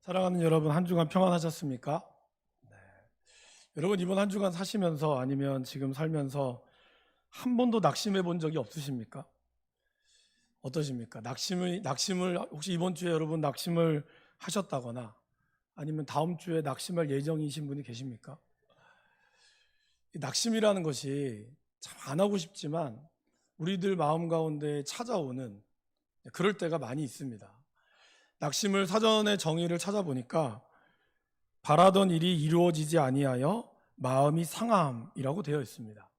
사랑하는 여러분, 한 주간 평안하셨습니까? 네. 여러분, 이번 한 주간 사시면서 아니면 지금 살면서 한 번도 낙심해 본 적이 없으십니까? 어떠십니까? 낙심을 혹시 이번 주에 여러분 낙심을 하셨다거나 아니면 다음 주에 낙심할 예정이신 분이 계십니까? 이 낙심이라는 것이 참 안 하고 싶지만 우리들 마음 가운데 찾아오는 그럴 때가 많이 있습니다. 낙심을 사전의 정의를 찾아보니까 바라던 일이 이루어지지 아니하여 마음이 상함이라고 되어 있습니다.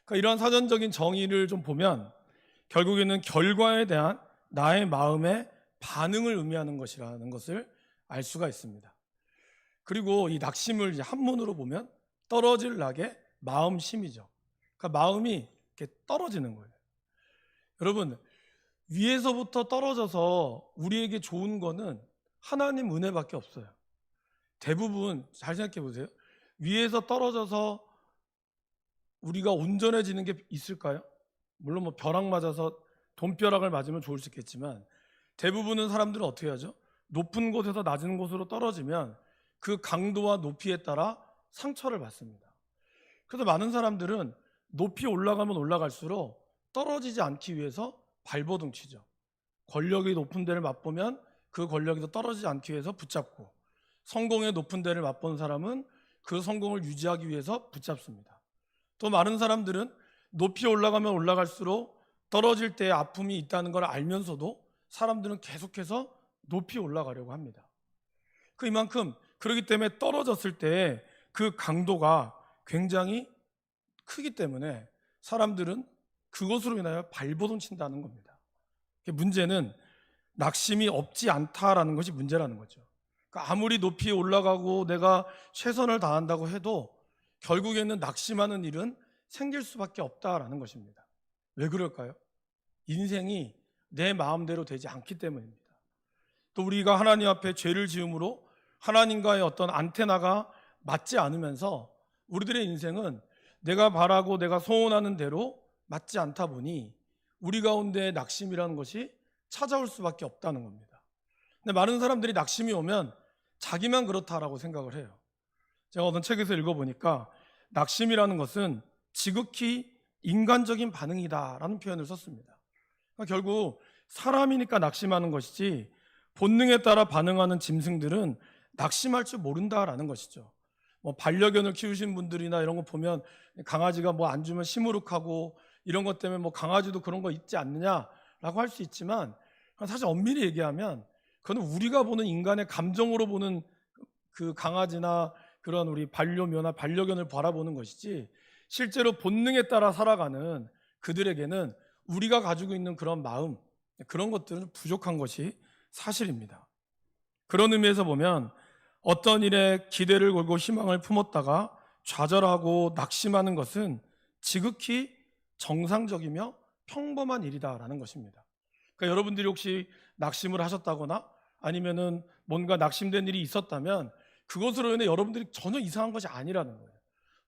그러니까 이러한 사전적인 정의를 좀 보면 결국에는 결과에 대한 나의 마음의 반응을 의미하는 것이라는 것을 알 수가 있습니다. 그리고 이 낙심을 이제 한문으로 보면 떨어질 낙의 마음심이죠. 그러니까 마음이 이렇게 떨어지는 거예요. 여러분, 위에서부터 떨어져서 우리에게 좋은 거는 하나님 은혜밖에 없어요. 대부분 잘 생각해 보세요. 위에서 떨어져서 우리가 온전해지는 게 있을까요? 물론 뭐 벼락 맞아서 돈벼락을 맞으면 좋을 수 있겠지만 대부분은 사람들은 어떻게 하죠? 높은 곳에서 낮은 곳으로 떨어지면 그 강도와 높이에 따라 상처를 받습니다. 그래서 많은 사람들은 높이 올라가면 올라갈수록 떨어지지 않기 위해서 발버둥 치죠. 권력이 높은 데를 맛보면 그 권력에서 떨어지지 않기 위해서 붙잡고, 성공의 높은 데를 맛본 사람은 그 성공을 유지하기 위해서 붙잡습니다. 또 많은 사람들은 높이 올라가면 올라갈수록 떨어질 때의 아픔이 있다는 걸 알면서도 사람들은 계속해서 높이 올라가려고 합니다. 이만큼 그렇기 때문에 떨어졌을 때 그 강도가 굉장히 크기 때문에 사람들은 그것으로 인하여 발버둥 친다는 겁니다. 문제는 낙심이 없지 않다라는 것이 문제라는 거죠. 그러니까 아무리 높이 올라가고 내가 최선을 다한다고 해도 결국에는 낙심하는 일은 생길 수밖에 없다라는 것입니다. 왜 그럴까요? 인생이 내 마음대로 되지 않기 때문입니다. 또 우리가 하나님 앞에 죄를 지음으로 하나님과의 어떤 안테나가 맞지 않으면서 우리들의 인생은 내가 바라고 내가 소원하는 대로 맞지 않다 보니 우리 가운데 낙심이라는 것이 찾아올 수밖에 없다는 겁니다. 근데 많은 사람들이 낙심이 오면 자기만 그렇다라고 생각을 해요. 제가 어떤 책에서 읽어보니까 낙심이라는 것은 지극히 인간적인 반응이다라는 표현을 썼습니다. 그러니까 결국 사람이니까 낙심하는 것이지 본능에 따라 반응하는 짐승들은 낙심할 줄 모른다라는 것이죠. 뭐 반려견을 키우신 분들이나 이런 거 보면 강아지가 뭐 안 주면 시무룩하고 이런 것 때문에 뭐 강아지도 그런 거 있지 않느냐라고 할 수 있지만 사실 엄밀히 얘기하면 그건 우리가 보는 인간의 감정으로 보는 그 강아지나 그런 우리 반려묘나 반려견을 바라보는 것이지 실제로 본능에 따라 살아가는 그들에게는 우리가 가지고 있는 그런 마음, 그런 것들은 부족한 것이 사실입니다. 그런 의미에서 보면 어떤 일에 기대를 걸고 희망을 품었다가 좌절하고 낙심하는 것은 지극히 정상적이며 평범한 일이다라는 것입니다. 그러니까 여러분들이 혹시 낙심을 하셨다거나 아니면은 뭔가 낙심된 일이 있었다면 그것으로 인해 여러분들이 전혀 이상한 것이 아니라는 거예요.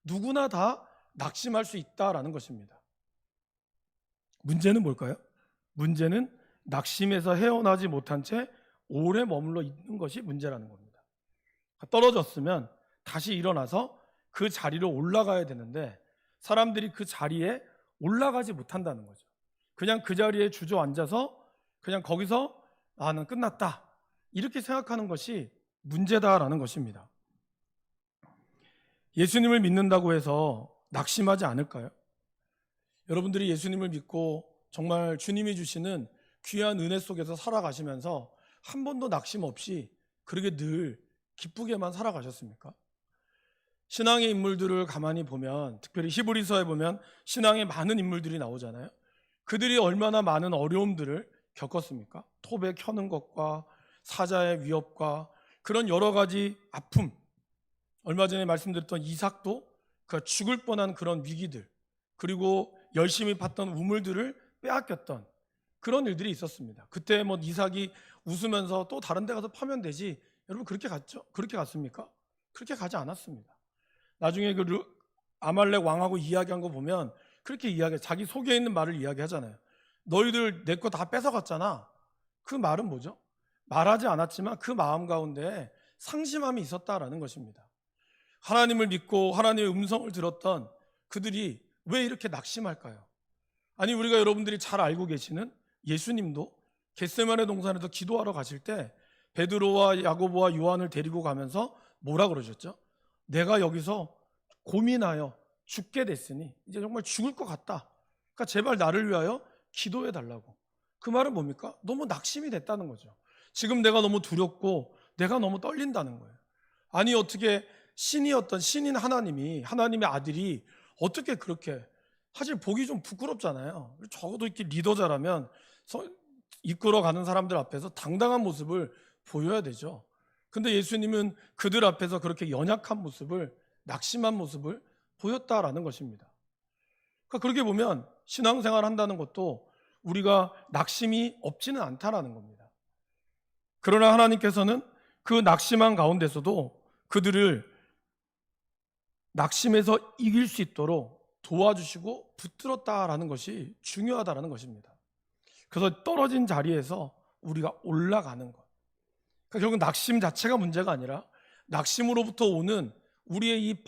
누구나 다 낙심할 수 있다라는 것입니다. 문제는 뭘까요? 문제는 낙심에서 헤어나지 못한 채 오래 머물러 있는 것이 문제라는 겁니다. 떨어졌으면 다시 일어나서 그 자리로 올라가야 되는데 사람들이 그 자리에 올라가지 못한다는 거죠. 그냥 그 자리에 주저앉아서 그냥 거기서 나는 끝났다 이렇게 생각하는 것이 문제다라는 것입니다. 예수님을 믿는다고 해서 낙심하지 않을까요? 여러분들이 예수님을 믿고 정말 주님이 주시는 귀한 은혜 속에서 살아가시면서 한 번도 낙심 없이 그렇게 늘 기쁘게만 살아가셨습니까? 신앙의 인물들을 가만히 보면, 특별히 히브리서에 보면 신앙의 많은 인물들이 나오잖아요. 그들이 얼마나 많은 어려움들을 겪었습니까? 톱에 켜는 것과 사자의 위협과 그런 여러 가지 아픔, 얼마 전에 말씀드렸던 이삭도 그 죽을 뻔한 그런 위기들, 그리고 열심히 팠던 우물들을 빼앗겼던 그런 일들이 있었습니다. 그때 뭐 이삭이 웃으면서 또 다른 데 가서 파면 되지, 여러분 그렇게 갔죠? 그렇게 갔습니까? 그렇게 가지 않았습니다. 나중에 아말렉 왕하고 이야기한 거 보면 그렇게 이야기해. 자기 속에 있는 말을 이야기하잖아요. 너희들 내 거 다 뺏어갔잖아. 그 말은 뭐죠? 말하지 않았지만 그 마음 가운데 상심함이 있었다라는 것입니다. 하나님을 믿고 하나님의 음성을 들었던 그들이 왜 이렇게 낙심할까요? 아니, 우리가 여러분들이 잘 알고 계시는 예수님도 겟세마네 동산에서 기도하러 가실 때 베드로와 야고보와 요한을 데리고 가면서 뭐라 그러셨죠? 내가 여기서 고민하여 죽게 됐으니 이제 정말 죽을 것 같다. 그러니까 제발 나를 위하여 기도해 달라고. 그 말은 뭡니까? 너무 낙심이 됐다는 거죠. 지금 내가 너무 두렵고 내가 너무 떨린다는 거예요. 아니, 어떻게 신이었던 신인 하나님이, 하나님의 아들이 어떻게 그렇게, 사실 보기 좀 부끄럽잖아요. 적어도 이렇게 리더자라면 이끌어가는 사람들 앞에서 당당한 모습을 보여야 되죠. 근데 예수님은 그들 앞에서 그렇게 연약한 모습을, 낙심한 모습을 보였다라는 것입니다. 그러니까 그렇게 보면 신앙생활 한다는 것도 우리가 낙심이 없지는 않다라는 겁니다. 그러나 하나님께서는 그 낙심한 가운데서도 그들을 낙심에서 이길 수 있도록 도와주시고 붙들었다라는 것이 중요하다라는 것입니다. 그래서 떨어진 자리에서 우리가 올라가는 것. 그러니까 결국 낙심 자체가 문제가 아니라 낙심으로부터 오는 우리의 이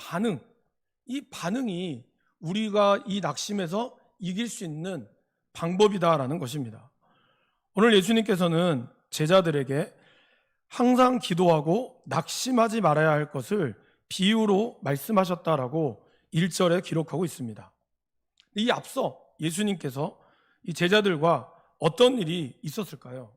반응이 우리가 이 낙심에서 이길 수 있는 방법이다라는 것입니다. 오늘 예수님께서는 제자들에게 항상 기도하고 낙심하지 말아야 할 것을 비유로 말씀하셨다라고 1절에 기록하고 있습니다. 이 앞서 예수님께서 이 제자들과 어떤 일이 있었을까요?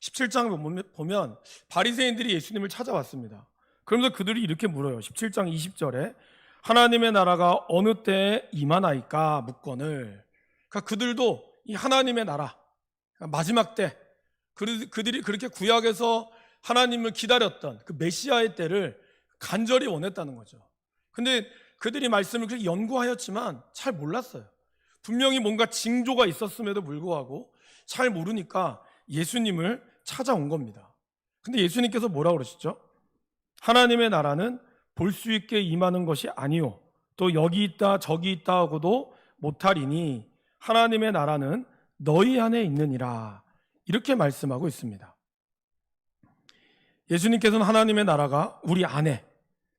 17장 보면 바리새인들이 예수님을 찾아왔습니다. 그러면서 그들이 이렇게 물어요. 17장 20절에 하나님의 나라가 어느 때에 임하나이까 묻거늘. 그러니까 그들도 이 하나님의 나라, 마지막 때, 그들이 그렇게 구약에서 하나님을 기다렸던 그 메시아의 때를 간절히 원했다는 거죠. 근데 그들이 말씀을 그렇게 연구하였지만 잘 몰랐어요. 분명히 뭔가 징조가 있었음에도 불구하고 잘 모르니까 예수님을 찾아온 겁니다. 근데 예수님께서 뭐라고 그러시죠? 하나님의 나라는 볼 수 있게 임하는 것이 아니요 또 여기 있다 저기 있다 하고도 못하리니 하나님의 나라는 너희 안에 있느니라, 이렇게 말씀하고 있습니다. 예수님께서는 하나님의 나라가 우리 안에,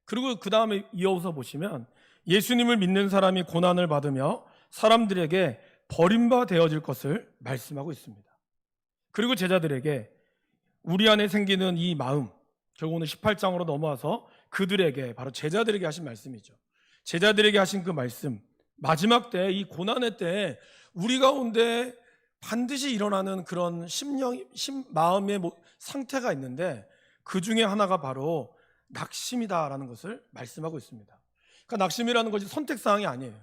그리고 그 다음에 이어서 보시면 예수님을 믿는 사람이 고난을 받으며 사람들에게 버림바 되어질 것을 말씀하고 있습니다. 그리고 제자들에게 우리 안에 생기는 이 마음, 결국 오늘 18장으로 넘어와서 그들에게, 바로 제자들에게 하신 말씀이죠. 제자들에게 하신 그 말씀, 마지막 때, 이 고난의 때에 우리 가운데 반드시 일어나는 그런 마음의 상태가 있는데 그 중에 하나가 바로 낙심이다라는 것을 말씀하고 있습니다. 그러니까 낙심이라는 것이 선택사항이 아니에요.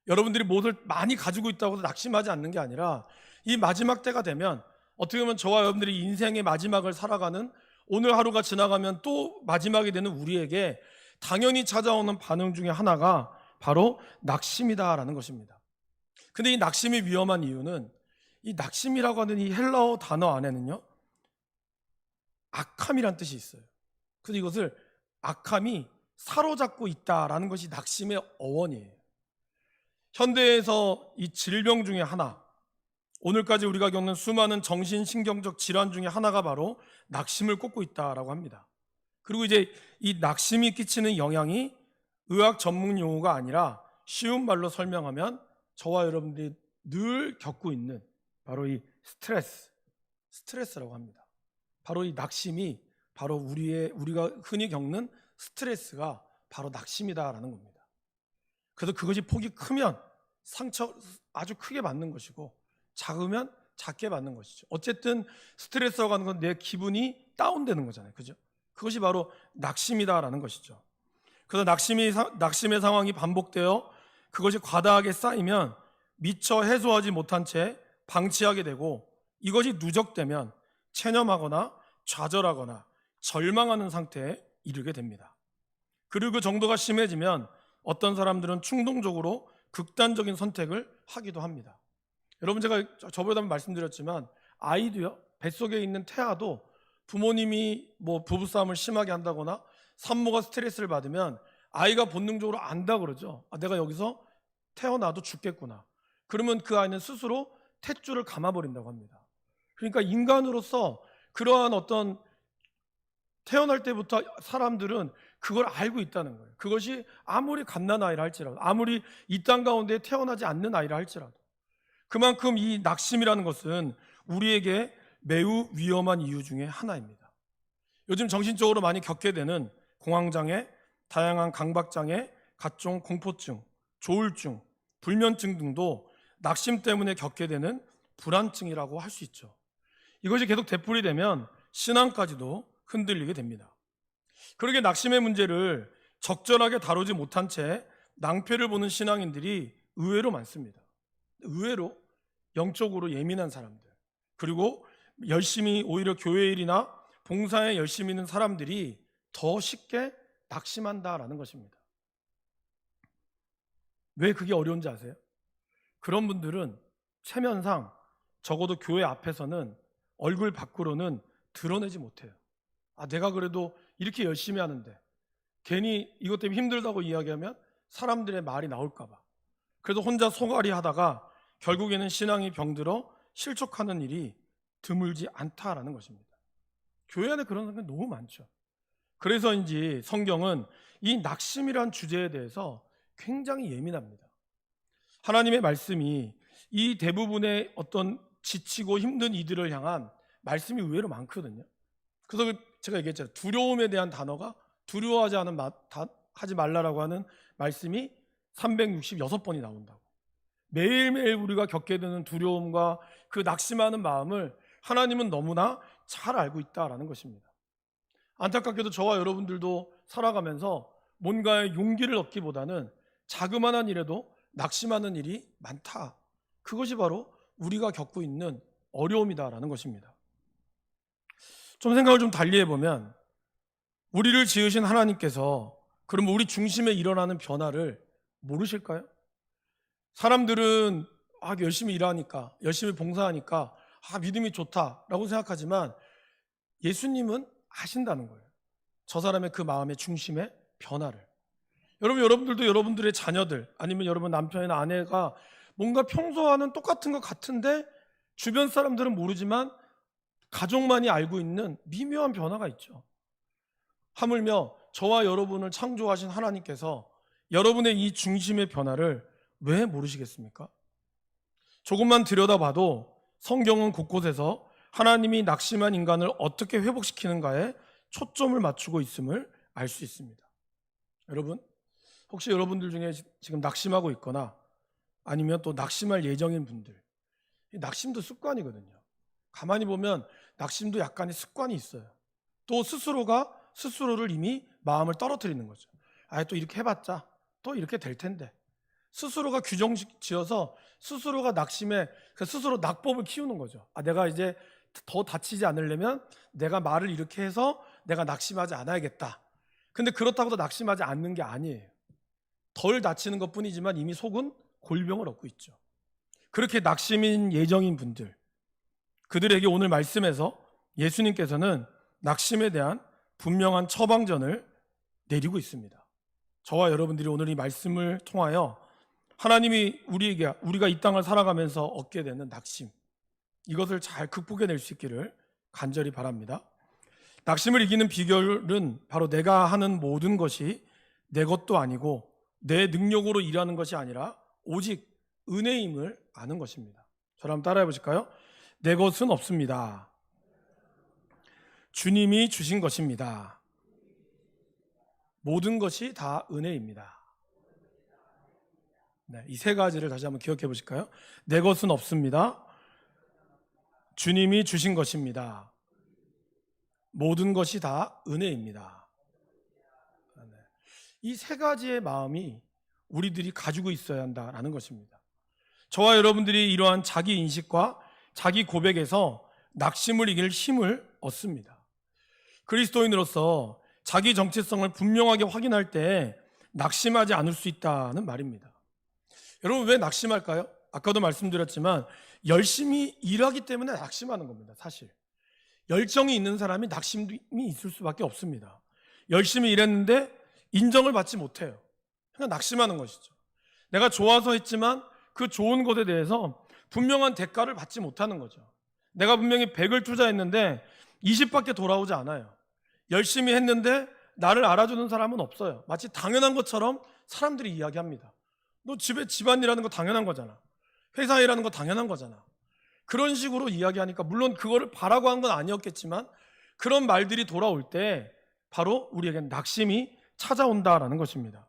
여러분들이 무엇을 많이 가지고 있다고 해서 낙심하지 않는 게 아니라 이 마지막 때가 되면 어떻게 보면 저와 여러분들이 인생의 마지막을 살아가는, 오늘 하루가 지나가면 또 마지막이 되는 우리에게 당연히 찾아오는 반응 중에 하나가 바로 낙심이다라는 것입니다. 근데 이 낙심이 위험한 이유는 이 낙심이라고 하는 이 헬라어 단어 안에는요, 악함이란 뜻이 있어요. 그래서 이것을 악함이 사로잡고 있다라는 것이 낙심의 어원이에요. 현대에서 이 질병 중에 하나, 오늘까지 우리가 겪는 수많은 정신신경적 질환 중에 하나가 바로 낙심을 꼽고 있다라고 합니다. 그리고 이제 이 낙심이 끼치는 영향이 의학 전문 용어가 아니라 쉬운 말로 설명하면 저와 여러분들이 늘 겪고 있는 바로 이 스트레스라고 합니다. 바로 이 낙심이 바로 우리가 흔히 겪는 스트레스가 바로 낙심이다라는 겁니다. 그래서 그것이 폭이 크면 상처 아주 크게 받는 것이고 작으면 작게 받는 것이죠. 어쨌든 스트레스라고 하는 건 내 기분이 다운되는 거잖아요. 그죠? 그것이 바로 낙심이다라는 것이죠. 그래서 낙심의 상황이 반복되어 그것이 과다하게 쌓이면 미처 해소하지 못한 채 방치하게 되고, 이것이 누적되면 체념하거나 좌절하거나 절망하는 상태에 이르게 됩니다. 그리고 그 정도가 심해지면 어떤 사람들은 충동적으로 극단적인 선택을 하기도 합니다. 여러분, 제가 저번에 한번 말씀드렸지만 아이도요, 뱃속에 있는 태아도 부모님이 부부싸움을 심하게 한다거나 산모가 스트레스를 받으면 아이가 본능적으로 안다 그러죠. 내가 여기서 태어나도 죽겠구나. 그러면 그 아이는 스스로 탯줄을 감아버린다고 합니다. 그러니까 인간으로서 그러한 어떤 태어날 때부터 사람들은 그걸 알고 있다는 거예요. 그것이 아무리 갓난 아이라 할지라도, 아무리 이 땅 가운데 태어나지 않는 아이라 할지라도, 그만큼 이 낙심이라는 것은 우리에게 매우 위험한 이유 중에 하나입니다. 요즘 정신적으로 많이 겪게 되는 공황장애, 다양한 강박장애, 각종 공포증, 조울증, 불면증 등도 낙심 때문에 겪게 되는 불안증이라고 할 수 있죠. 이것이 계속 되풀이되면 신앙까지도 흔들리게 됩니다. 그러게 낙심의 문제를 적절하게 다루지 못한 채 낭패를 보는 신앙인들이 의외로 많습니다. 의외로 영적으로 예민한 사람들, 그리고 열심히 오히려 교회 일이나 봉사에 열심히 있는 사람들이 더 쉽게 낙심한다라는 것입니다. 왜 그게 어려운지 아세요? 그런 분들은 체면상 적어도 교회 앞에서는 얼굴 밖으로는 드러내지 못해요. 내가 그래도 이렇게 열심히 하는데 괜히 이것 때문에 힘들다고 이야기하면 사람들의 말이 나올까 봐. 그래서 혼자 소갈이 하다가 결국에는 신앙이 병들어 실족하는 일이 드물지 않다라는 것입니다. 교회 안에 그런 사람이 너무 많죠. 그래서인지 성경은 이 낙심이란 주제에 대해서 굉장히 예민합니다. 하나님의 말씀이 이 대부분의 어떤 지치고 힘든 이들을 향한 말씀이 의외로 많거든요. 그래서 제가 얘기했잖아요. 두려움에 대한 단어가 두려워하지 하지 말라라고 하는 말씀이 366번이 나온다고. 매일매일 우리가 겪게 되는 두려움과 그 낙심하는 마음을 하나님은 너무나 잘 알고 있다라는 것입니다. 안타깝게도 저와 여러분들도 살아가면서 뭔가의 용기를 얻기보다는 자그마한 일에도 낙심하는 일이 많다. 그것이 바로 우리가 겪고 있는 어려움이다라는 것입니다. 좀 생각을 좀 달리 해보면 우리를 지으신 하나님께서 그럼 우리 중심에 일어나는 변화를 모르실까요? 사람들은 열심히 일하니까, 열심히 봉사하니까 믿음이 좋다라고 생각하지만 예수님은 아신다는 거예요. 저 사람의 그 마음의 중심의 변화를. 여러분들도 여러분들의 자녀들 아니면 여러분 남편이나 아내가 뭔가 평소와는 똑같은 것 같은데 주변 사람들은 모르지만 가족만이 알고 있는 미묘한 변화가 있죠. 하물며 저와 여러분을 창조하신 하나님께서 여러분의 이 중심의 변화를 왜 모르시겠습니까? 조금만 들여다봐도 성경은 곳곳에서 하나님이 낙심한 인간을 어떻게 회복시키는가에 초점을 맞추고 있음을 알 수 있습니다. 여러분, 혹시 여러분들 중에 지금 낙심하고 있거나 아니면 또 낙심할 예정인 분들, 낙심도 습관이거든요. 가만히 보면 낙심도 약간의 습관이 있어요. 또 스스로가 스스로를 이미 마음을 떨어뜨리는 거죠. 또 이렇게 해봤자 또 이렇게 될 텐데. 스스로가 규정 지어서 스스로가 낙심에 스스로 낙법을 키우는 거죠. 내가 이제 더 다치지 않으려면 내가 말을 이렇게 해서 내가 낙심하지 않아야겠다. 근데 그렇다고 도 낙심하지 않는 게 아니에요. 덜 다치는 것 뿐이지만 이미 속은 골병을 얻고 있죠. 그렇게 낙심인 예정인 분들, 그들에게 오늘 말씀에서 예수님께서는 낙심에 대한 분명한 처방전을 내리고 있습니다. 저와 여러분들이 오늘 이 말씀을 통하여 하나님이 우리가 이 땅을 살아가면서 얻게 되는 낙심, 이것을 잘 극복해낼 수 있기를 간절히 바랍니다. 낙심을 이기는 비결은 바로 내가 하는 모든 것이 내 것도 아니고 내 능력으로 일하는 것이 아니라 오직 은혜임을 아는 것입니다. 저를 한번 따라해 보실까요? 내 것은 없습니다. 주님이 주신 것입니다. 모든 것이 다 은혜입니다. 이 세 가지를 다시 한번 기억해 보실까요? 내 것은 없습니다. 주님이 주신 것입니다. 모든 것이 다 은혜입니다. 이 세 가지의 마음이 우리들이 가지고 있어야 한다는 것입니다. 저와 여러분들이 이러한 자기 인식과 자기 고백에서 낙심을 이길 힘을 얻습니다. 그리스도인으로서 자기 정체성을 분명하게 확인할 때 낙심하지 않을 수 있다는 말입니다. 여러분, 왜 낙심할까요? 아까도 말씀드렸지만 열심히 일하기 때문에 낙심하는 겁니다. 사실 열정이 있는 사람이 낙심이 있을 수밖에 없습니다. 열심히 일했는데 인정을 받지 못해요. 그러니까 낙심하는 것이죠. 내가 좋아서 했지만 그 좋은 것에 대해서 분명한 대가를 받지 못하는 거죠. 내가 분명히 100을 투자했는데 20밖에 돌아오지 않아요. 열심히 했는데 나를 알아주는 사람은 없어요. 마치 당연한 것처럼 사람들이 이야기합니다. 너 집에 집안일하는 거 당연한 거잖아. 회사 일하는 거 당연한 거잖아. 그런 식으로 이야기하니까 물론 그거를 바라고 한 건 아니었겠지만 그런 말들이 돌아올 때 바로 우리에겐 낙심이 찾아온다라는 것입니다.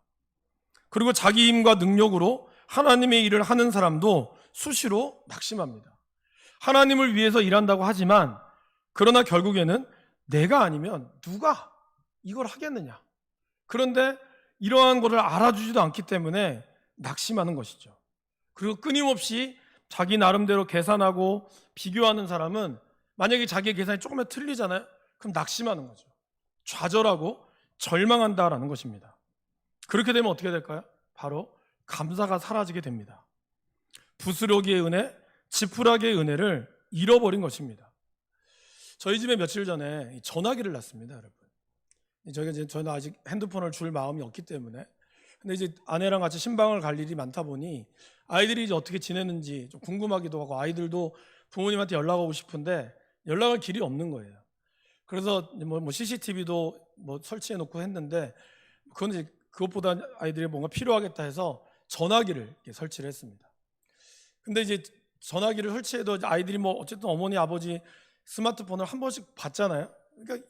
그리고 자기 힘과 능력으로 하나님의 일을 하는 사람도 수시로 낙심합니다. 하나님을 위해서 일한다고 하지만 그러나 결국에는 내가 아니면 누가 이걸 하겠느냐. 그런데 이러한 것을 알아주지도 않기 때문에 낙심하는 것이죠. 그리고 끊임없이 자기 나름대로 계산하고 비교하는 사람은 만약에 자기의 계산이 조금만 틀리잖아요. 그럼 낙심하는 거죠. 좌절하고 절망한다라는 것입니다. 그렇게 되면 어떻게 될까요? 바로 감사가 사라지게 됩니다. 부스러기의 은혜, 지푸라기의 은혜를 잃어버린 것입니다. 저희 집에 며칠 전에 전화기를 놨습니다, 여러분. 저는 아직 핸드폰을 줄 마음이 없기 때문에. 근데 이제 아내랑 같이 신방을 갈 일이 많다 보니 아이들이 이제 어떻게 지내는지 좀 궁금하기도 하고 아이들도 부모님한테 연락하고 싶은데 연락할 길이 없는 거예요. 그래서 뭐 CCTV도 뭐 설치해 놓고 했는데 그건 이제 그것보다 아이들이 뭔가 필요하겠다 해서 전화기를 이렇게 설치를 했습니다. 근데 이제 전화기를 설치해도 아이들이 뭐 어쨌든 어머니 아버지 스마트폰을 한 번씩 봤잖아요. 그러니까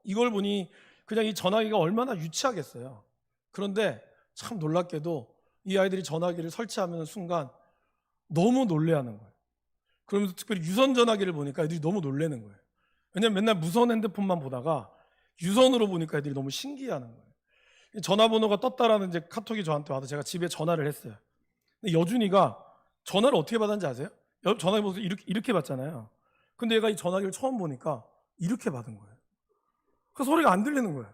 이걸 보니 그냥 이 전화기가 얼마나 유치하겠어요. 그런데 참 놀랍게도 이 아이들이 전화기를 설치하는 순간 너무 놀래하는 거예요. 그러면서 특별히 유선 전화기를 보니까 애들이 너무 놀래는 거예요. 왜냐면 맨날 무선 핸드폰만 보다가 유선으로 보니까 애들이 너무 신기해하는 거예요. 전화번호가 떴다라는 이제 카톡이 저한테 와서 제가 집에 전화를 했어요. 근데 여준이가 전화를 어떻게 받았는지 아세요? 전화기 보면서 이렇게 받잖아요. 근데 얘가 이 전화기를 처음 보니까 이렇게 받은 거예요. 그 소리가 안 들리는 거예요.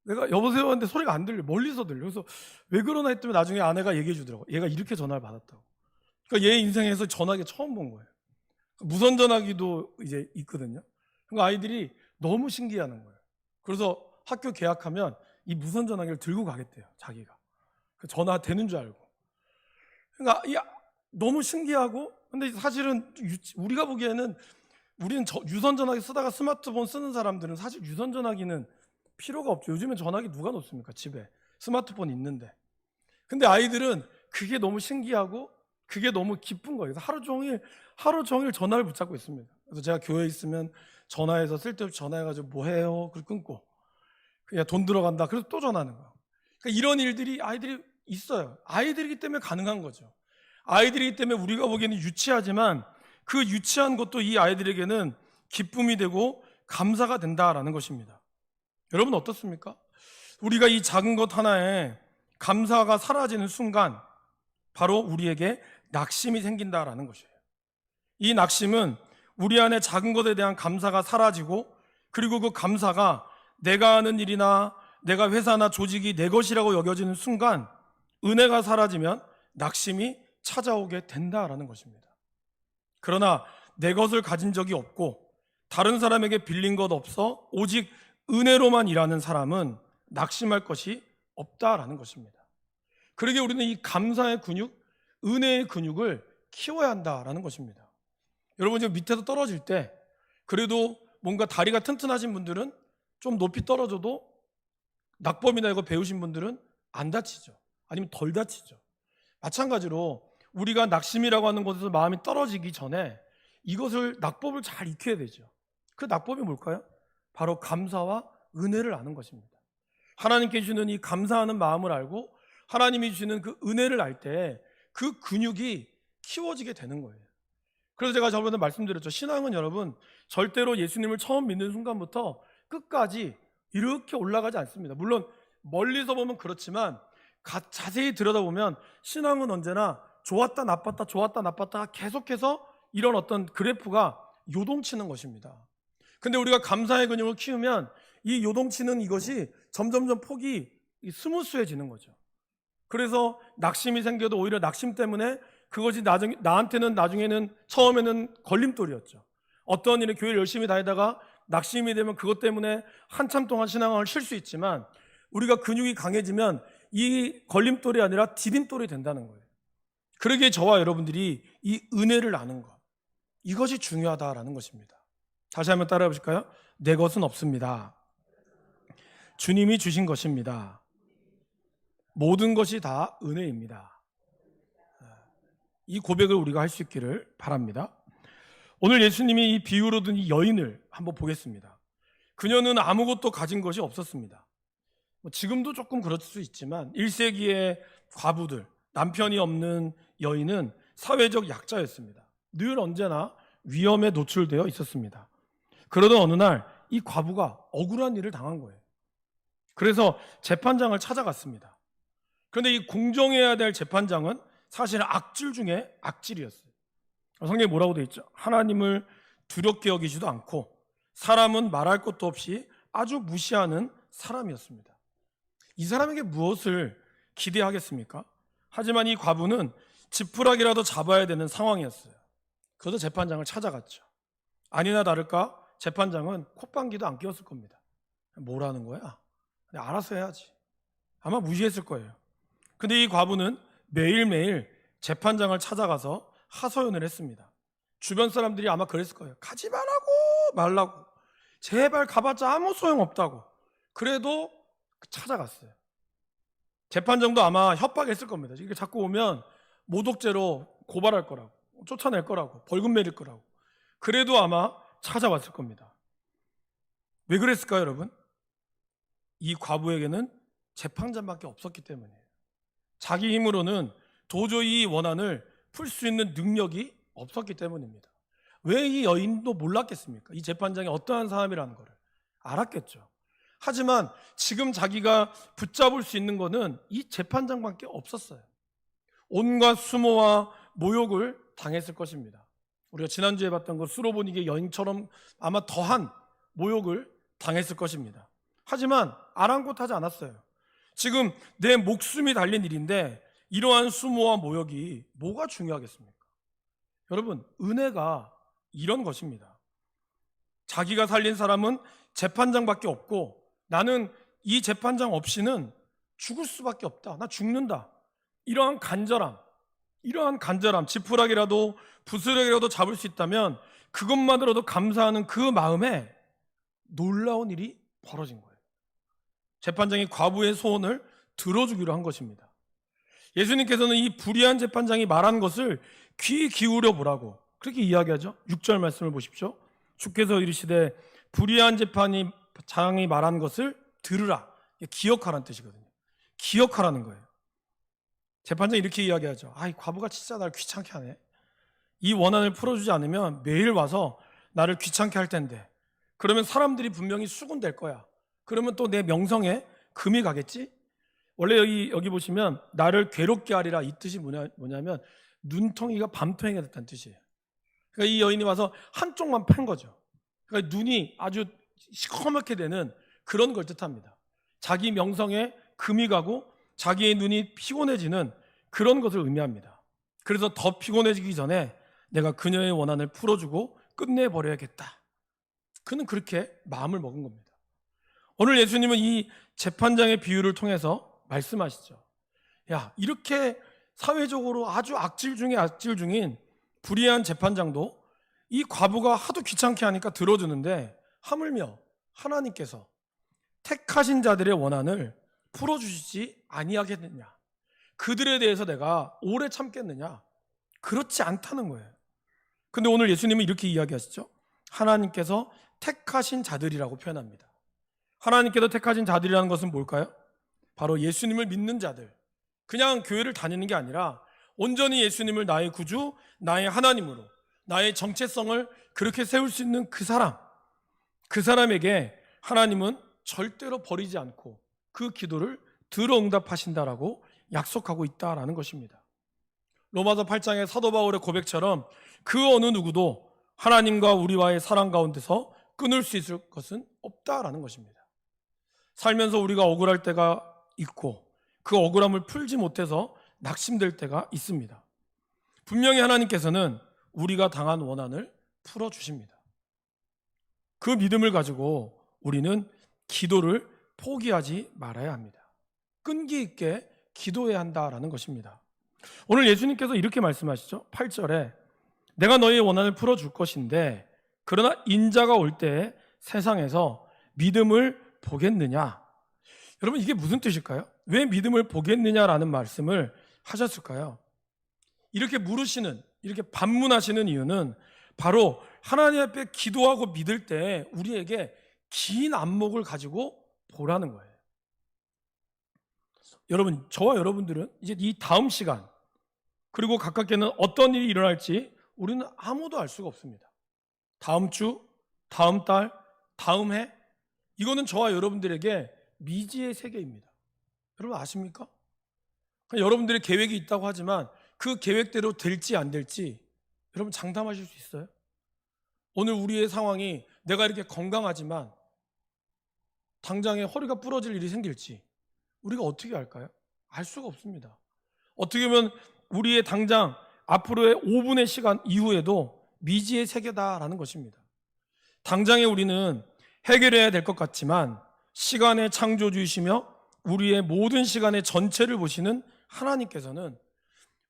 내가 여보세요 하는데 소리가 안 들려. 멀리서 들려. 그래서 왜 그러나 했더니 나중에 아내가 얘기해 주더라고. 얘가 이렇게 전화를 받았다고. 그러니까 얘 인생에서 전화기 처음 본 거예요. 무선 전화기도 이제 있거든요. 그러니까 아이들이 너무 신기해하는 거예요. 그래서 학교 개학하면 이 무선 전화기를 들고 가겠대요, 자기가. 전화 되는 줄 알고. 그러니까 너무 신기하고, 근데 사실은 우리가 보기에는 우리는 유선 전화기 쓰다가 스마트폰 쓰는 사람들은 사실 유선 전화기는 필요가 없죠. 요즘엔 전화기 누가 놓습니까? 집에 스마트폰 있는데. 근데 아이들은 그게 너무 신기하고 그게 너무 기쁜 거예요. 그래서 하루 종일 전화를 붙잡고 있습니다. 그래서 제가 교회에 있으면 전화해서 쓸데없이 전화해가지고 뭐 해요? 그걸 끊고 그냥 돈 들어간다. 그래서 또 전화하는 거예요. 그러니까 이런 일들이 아이들이 있어요. 아이들이기 때문에 가능한 거죠. 아이들이기 때문에 우리가 보기에는 유치하지만 그 유치한 것도 이 아이들에게는 기쁨이 되고 감사가 된다라는 것입니다. 여러분 어떻습니까? 우리가 이 작은 것 하나에 감사가 사라지는 순간 바로 우리에게 낙심이 생긴다라는 것이에요. 이 낙심은 우리 안에 작은 것에 대한 감사가 사라지고 그리고 그 감사가 내가 하는 일이나 내가 회사나 조직이 내 것이라고 여겨지는 순간 은혜가 사라지면 낙심이 찾아오게 된다라는 것입니다. 그러나 내 것을 가진 적이 없고 다른 사람에게 빌린 것 없어 오직 은혜로만 일하는 사람은 낙심할 것이 없다라는 것입니다. 그러기에 우리는 이 감사의 근육, 은혜의 근육을 키워야 한다라는 것입니다. 여러분 지금 밑에서 떨어질 때 그래도 뭔가 다리가 튼튼하신 분들은 좀 높이 떨어져도 낙법이나 이거 배우신 분들은 안 다치죠. 아니면 덜 다치죠. 마찬가지로 우리가 낙심이라고 하는 곳에서 마음이 떨어지기 전에 이것을 낙법을 잘 익혀야 되죠. 그 낙법이 뭘까요? 바로 감사와 은혜를 아는 것입니다. 하나님께 주시는 이 감사하는 마음을 알고 하나님이 주시는 그 은혜를 알 때 그 근육이 키워지게 되는 거예요. 그래서 제가 저번에 말씀드렸죠. 신앙은 여러분 절대로 예수님을 처음 믿는 순간부터 끝까지 이렇게 올라가지 않습니다. 물론 멀리서 보면 그렇지만 자세히 들여다보면 신앙은 언제나 좋았다 나빴다 좋았다 나빴다 계속해서 이런 어떤 그래프가 요동치는 것입니다. 근데 우리가 감사의 근육을 키우면 이 요동치는 이것이 점점점 폭이 스무스해지는 거죠. 그래서 낙심이 생겨도 오히려 낙심 때문에 그것이 나한테는 나중에는 처음에는 걸림돌이었죠. 어떤 일에 교회를 열심히 다니다가 낙심이 되면 그것 때문에 한참 동안 신앙을 쉴 수 있지만 우리가 근육이 강해지면 이 걸림돌이 아니라 디딤돌이 된다는 거예요. 그러기에 저와 여러분들이 이 은혜를 아는 것, 이것이 중요하다라는 것입니다. 다시 한번 따라해 보실까요? 내 것은 없습니다. 주님이 주신 것입니다. 모든 것이 다 은혜입니다. 이 고백을 우리가 할 수 있기를 바랍니다. 오늘 예수님이 이 비유로 든 이 여인을 한번 보겠습니다. 그녀는 아무것도 가진 것이 없었습니다. 지금도 조금 그럴 수 있지만 1세기의 과부들, 남편이 없는 여인은 사회적 약자였습니다. 늘 언제나 위험에 노출되어 있었습니다. 그러던 어느 날 이 과부가 억울한 일을 당한 거예요. 그래서 재판장을 찾아갔습니다. 그런데 이 공정해야 될 재판장은 사실 악질 중에 악질이었어요. 성경에 뭐라고 되어 있죠? 하나님을 두렵게 여기지도 않고 사람은 말할 것도 없이 아주 무시하는 사람이었습니다. 이 사람에게 무엇을 기대하겠습니까? 하지만 이 과부는 지푸라기라도 잡아야 되는 상황이었어요. 그래서 재판장을 찾아갔죠. 아니나 다를까 재판장은 콧방귀도 안 뀌었을 겁니다. 뭐라는 거야? 그냥 알아서 해야지. 아마 무시했을 거예요. 근데 이 과부는 매일매일 재판장을 찾아가서 하소연을 했습니다. 주변 사람들이 아마 그랬을 거예요. 가지 말라고. 제발 가봤자 아무 소용없다고. 그래도 찾아갔어요. 재판장도 아마 협박했을 겁니다. 이렇게 자꾸 오면 모독죄로 고발할 거라고, 쫓아낼 거라고, 벌금 매릴 거라고. 그래도 아마 찾아왔을 겁니다. 왜 그랬을까요, 여러분? 이 과부에게는 재판장밖에 없었기 때문이에요. 자기 힘으로는 도저히 이 원한을 풀 수 있는 능력이 없었기 때문입니다. 왜 이 여인도 몰랐겠습니까? 이 재판장이 어떠한 사람이라는 것을 알았겠죠. 하지만 지금 자기가 붙잡을 수 있는 것은 이 재판장밖에 없었어요. 온갖 수모와 모욕을 당했을 것입니다. 우리가 지난주에 봤던 그 수로보니게 여인처럼 아마 더한 모욕을 당했을 것입니다. 하지만 아랑곳하지 않았어요. 지금 내 목숨이 달린 일인데 이러한 수모와 모욕이 뭐가 중요하겠습니까? 여러분, 은혜가 이런 것입니다. 자기가 살린 사람은 재판장밖에 없고 나는 이 재판장 없이는 죽을 수밖에 없다. 나 죽는다. 이러한 간절함, 지푸라기라도 부스러기라도 잡을 수 있다면 그것만으로도 감사하는 그 마음에 놀라운 일이 벌어진 거예요. 재판장이 과부의 소원을 들어주기로 한 것입니다. 예수님께서는 이 불의한 재판장이 말한 것을 귀 기울여 보라고 그렇게 이야기하죠. 6절 말씀을 보십시오. 주께서 이르시되 불의한 재판장이 말한 것을 들으라. 기억하라는 뜻이거든요. 기억하라는 거예요. 재판장이 이렇게 이야기하죠. 이 과부가 진짜 나를 귀찮게 하네. 이 원한을 풀어주지 않으면 매일 와서 나를 귀찮게 할 텐데 그러면 사람들이 분명히 수군될 거야. 그러면 또 내 명성에 금이 가겠지? 원래 여기 보시면 나를 괴롭게 하리라 이 뜻이 뭐냐면 눈통이가 밤통이가 됐다는 뜻이에요. 그러니까 이 여인이 와서 한쪽만 판 거죠. 그러니까 눈이 아주 시커멓게 되는 그런 걸 뜻합니다. 자기 명성에 금이 가고 자기의 눈이 피곤해지는 그런 것을 의미합니다. 그래서 더 피곤해지기 전에 내가 그녀의 원한을 풀어주고 끝내버려야겠다. 그는 그렇게 마음을 먹은 겁니다. 오늘 예수님은 이 재판장의 비유를 통해서 말씀하시죠. 야, 이렇게 사회적으로 아주 악질 중에 악질 중인 불의한 재판장도 이 과부가 하도 귀찮게 하니까 들어주는데 하물며 하나님께서 택하신 자들의 원한을 풀어주시지 아니하겠느냐, 그들에 대해서 내가 오래 참겠느냐, 그렇지 않다는 거예요. 근데 오늘 예수님은 이렇게 이야기하시죠. 하나님께서 택하신 자들이라고 표현합니다. 하나님께서 택하신 자들이라는 것은 뭘까요? 바로 예수님을 믿는 자들, 그냥 교회를 다니는 게 아니라 온전히 예수님을 나의 구주, 나의 하나님으로 나의 정체성을 그렇게 세울 수 있는 그 사람에게 하나님은 절대로 버리지 않고 그 기도를 들어 응답하신다라고 약속하고 있다라는 것입니다. 로마서 8장의 사도 바울의 고백처럼 그 어느 누구도 하나님과 우리와의 사랑 가운데서 끊을 수 있을 것은 없다라는 것입니다. 살면서 우리가 억울할 때가 있고 그 억울함을 풀지 못해서 낙심될 때가 있습니다. 분명히 하나님께서는 우리가 당한 원한을 풀어주십니다. 그 믿음을 가지고 우리는 기도를 포기하지 말아야 합니다. 끈기 있게 기도해야 한다라는 것입니다. 오늘 예수님께서 이렇게 말씀하시죠. 8절에 내가 너희의 원한을 풀어줄 것인데 그러나 인자가 올 때 세상에서 믿음을 보겠느냐? 여러분, 이게 무슨 뜻일까요? 왜 믿음을 보겠느냐라는 말씀을 하셨을까요? 이렇게 물으시는, 이렇게 반문하시는 이유는 바로 하나님 앞에 기도하고 믿을 때 우리에게 긴 안목을 가지고 보라는 거예요. 여러분, 저와 여러분들은 이제 이 다음 시간, 그리고 가깝게는 어떤 일이 일어날지 우리는 아무도 알 수가 없습니다. 다음 주, 다음 달, 다음 해, 이거는 저와 여러분들에게 미지의 세계입니다. 여러분 아십니까? 여러분들의 계획이 있다고 하지만 그 계획대로 될지 안 될지 여러분 장담하실 수 있어요? 오늘 우리의 상황이 내가 이렇게 건강하지만 당장에 허리가 부러질 일이 생길지 우리가 어떻게 알까요? 알 수가 없습니다. 어떻게 보면 우리의 당장 앞으로의 5분의 시간 이후에도 미지의 세계다라는 것입니다. 당장에 우리는 해결해야 될 것 같지만 시간의 창조주이시며 우리의 모든 시간의 전체를 보시는 하나님께서는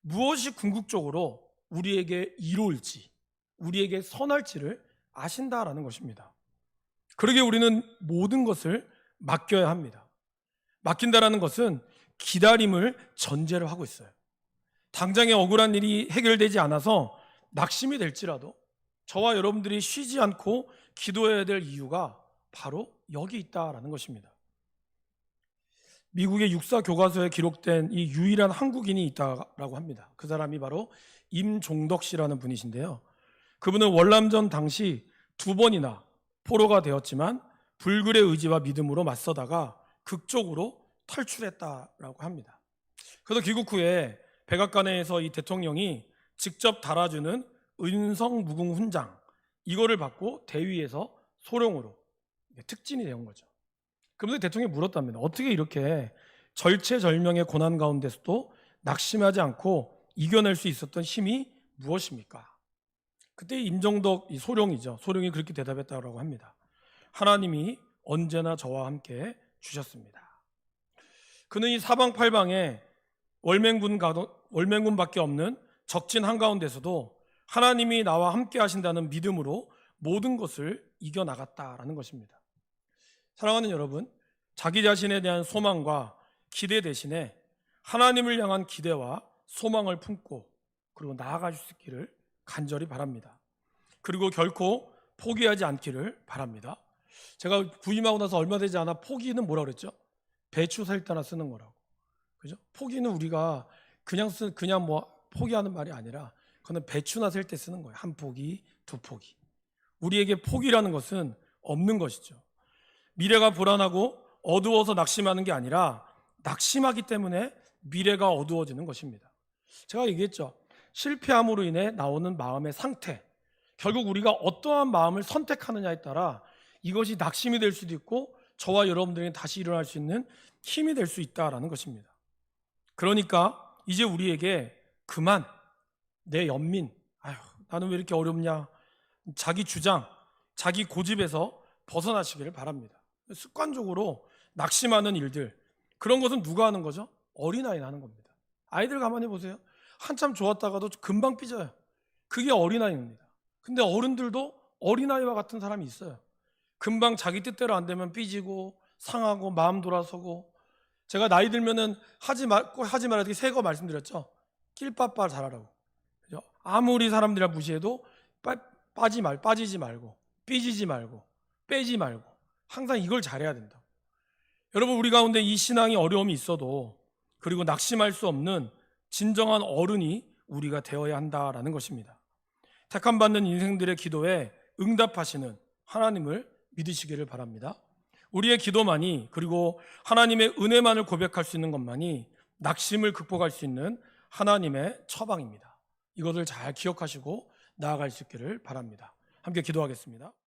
무엇이 궁극적으로 우리에게 이로울지, 우리에게 선할지를 아신다라는 것입니다. 그러기에 우리는 모든 것을 맡겨야 합니다. 맡긴다라는 것은 기다림을 전제로 하고 있어요. 당장에 억울한 일이 해결되지 않아서 낙심이 될지라도 저와 여러분들이 쉬지 않고 기도해야 될 이유가 바로 여기 있다라는 것입니다. 미국의 육사 교과서에 기록된 이 유일한 한국인이 있다라고 합니다. 그 사람이 바로 임종덕 씨라는 분이신데요. 그분은 월남전 당시 2번이나 포로가 되었지만 불굴의 의지와 믿음으로 맞서다가 극적으로 탈출했다라고 합니다. 그래서 귀국 후에 백악관에서 이 대통령이 직접 달아주는 은성 무궁훈장, 이거를 받고 대위에서 소령으로 특진이 된 거죠. 그런데 대통령이 물었답니다. 어떻게 이렇게 절체절명의 고난 가운데서도 낙심하지 않고 이겨낼 수 있었던 힘이 무엇입니까? 그때 임종덕 이 소령이죠. 소령이 그렇게 대답했다고 합니다. 하나님이 언제나 저와 함께 주셨습니다. 그는 이 사방팔방에 월맹군밖에 없는 적진 한가운데서도 하나님이 나와 함께 하신다는 믿음으로 모든 것을 이겨나갔다라는 것입니다. 사랑하는 여러분, 자기 자신에 대한 소망과 기대 대신에 하나님을 향한 기대와 소망을 품고 그리고 나아갈 수 있기를 간절히 바랍니다. 그리고 결코 포기하지 않기를 바랍니다. 제가 부임하고 나서 얼마 되지 않아 포기는 뭐라 그랬죠? 배추 살 때나 쓰는 거라고. 그죠? 포기는 우리가 그냥 뭐 포기하는 말이 아니라 그거는 배추나 셀 때 쓰는 거예요. 한 포기, 두 포기. 우리에게 포기라는 것은 없는 것이죠. 미래가 불안하고 어두워서 낙심하는 게 아니라 낙심하기 때문에 미래가 어두워지는 것입니다. 제가 얘기했죠. 실패함으로 인해 나오는 마음의 상태, 결국 우리가 어떠한 마음을 선택하느냐에 따라 이것이 낙심이 될 수도 있고 저와 여러분들이 다시 일어날 수 있는 힘이 될 수 있다라는 것입니다. 그러니까 이제 우리에게 그만 내 연민, 나는 왜 이렇게 어렵냐, 자기 주장, 자기 고집에서 벗어나시기를 바랍니다. 습관적으로 낙심하는 일들, 그런 것은 누가 하는 거죠? 어린아이가 하는 겁니다. 아이들 가만히 보세요. 한참 좋았다가도 금방 삐져요. 그게 어린아이입니다. 근데 어른들도 어린아이와 같은 사람이 있어요. 금방 자기 뜻대로 안 되면 삐지고 상하고 마음 돌아서고. 제가 나이 들면은 하지 말아야 새거 말씀드렸죠. 낄빠빠 잘하라고. 그죠? 아무리 사람들이 무시해도 빠지지 말고 삐지지 말고 빼지 말고 항상 이걸 잘해야 된다. 여러분, 우리 가운데 이 신앙이 어려움이 있어도 그리고 낙심할 수 없는 진정한 어른이 우리가 되어야 한다라는 것입니다. 택함받는 인생들의 기도에 응답하시는 하나님을 믿으시기를 바랍니다. 우리의 기도만이, 그리고 하나님의 은혜만을 고백할 수 있는 것만이 낙심을 극복할 수 있는 하나님의 처방입니다. 이것을 잘 기억하시고 나아갈 수 있기를 바랍니다. 함께 기도하겠습니다.